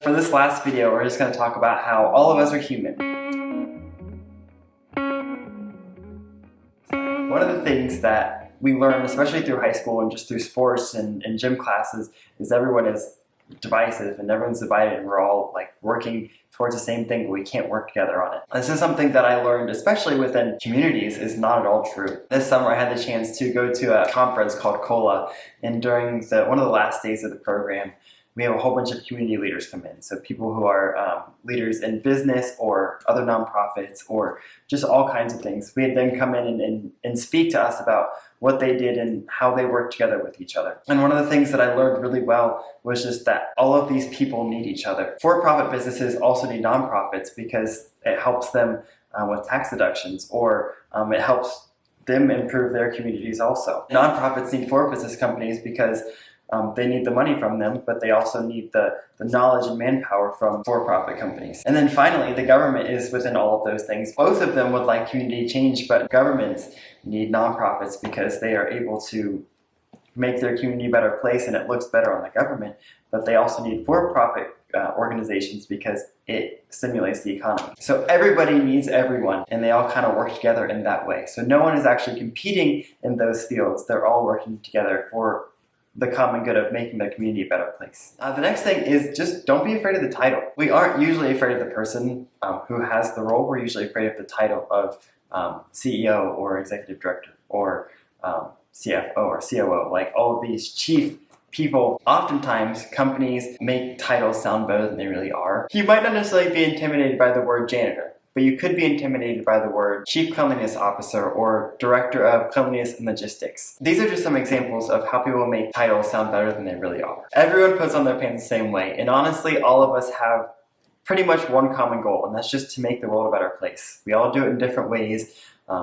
For this last video, we're just going to talk about how all of us are human. One of the things that we learn, especially through high school and just through sports and gym classes, is everyone is divisive and everyone's divided and we're all like working towards the same thing, but we can't work together on it. This is something that I learned, especially within communities, is not at all true. This summer I had the chance to go to a conference called COLA, and during one of the last days of the program, we have a whole bunch of community leaders come in. So people who are leaders in business or other nonprofits or just all kinds of things. We had them come in and speak to us about what they did and how they work together with each other. And one of the things that I learned really well was just that all of these people need each other. For-profit businesses also need nonprofits because it helps them with tax deductions, or it helps them improve their communities also. Nonprofits need for-business companies because they need the money from them, but they also need the knowledge and manpower from for-profit companies. And then finally, the government is within all of those things. Both of them would like community change, but governments need nonprofits because they are able to make their community a better place and it looks better on the government, but they also need for-profit organizations because it stimulates the economy. So everybody needs everyone, and they all kind of work together in that way. So no one is actually competing in those fields. They're all working together for the common good of making their community a better place. The next thing is just don't be afraid of the title. We aren't usually afraid of the person who has the role. We're usually afraid of the title of CEO or executive director or CFO or COO, like all of these chief people. Oftentimes, companies make titles sound better than they really are. You might not necessarily be intimidated by the word janitor, but you could be intimidated by the word Chief Cleanliness Officer or Director of Cleanliness and Logistics. These are just some examples of how people make titles sound better than they really are. Everyone puts on their pants the same way, and honestly, all of us have pretty much one common goal, and that's just to make the world a better place. We all do it in different ways.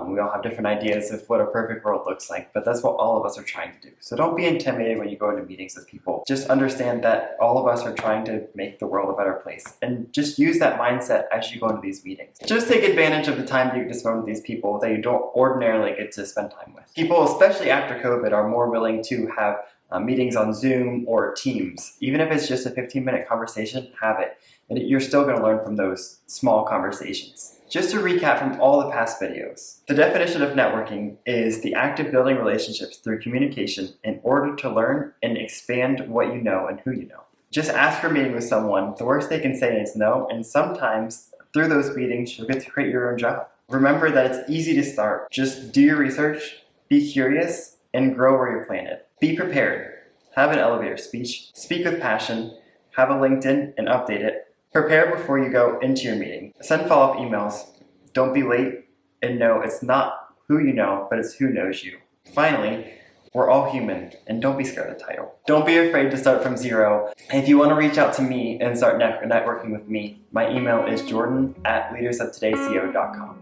We all have different ideas of what a perfect world looks like, but that's what all of us are trying to do. So don't be intimidated when you go into meetings with people. Just understand that all of us are trying to make the world a better place, and just use that mindset as you go into these meetings. Just take advantage of the time you get to spend with these people that you don't ordinarily get to spend time with. People, especially after COVID, are more willing to have meetings on Zoom or Teams. Even if it's just a 15-minute conversation, have it. And you're still going to learn from those small conversations. Just to recap from all the past videos, the definition of networking is the act of building relationships through communication in order to learn and expand what you know and who you know. Just ask for a meeting with someone. The worst they can say is no, and sometimes through those meetings, you'll get to create your own job. Remember that it's easy to start. Just do your research, be curious, and grow where you're planted. Be prepared. Have an elevator speech. Speak with passion. Have a LinkedIn and update it. Prepare before you go into your meeting. Send follow-up emails. Don't be late. And no, it's not who you know, but it's who knows you. Finally, we're all human, and don't be scared of the title. Don't be afraid to start from zero. If you want to reach out to me and start networking with me, my email is jordan@leadersoftoday.co.com.